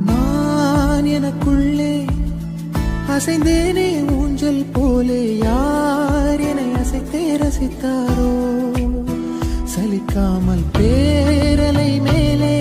நான் எனக்குள்ளே அசைந்தேனே ஊஞ்சல் போலே, யார் என்னை அசைத்தே ரசித்தாரோ, சலிக்காமல் பேரலை மேலே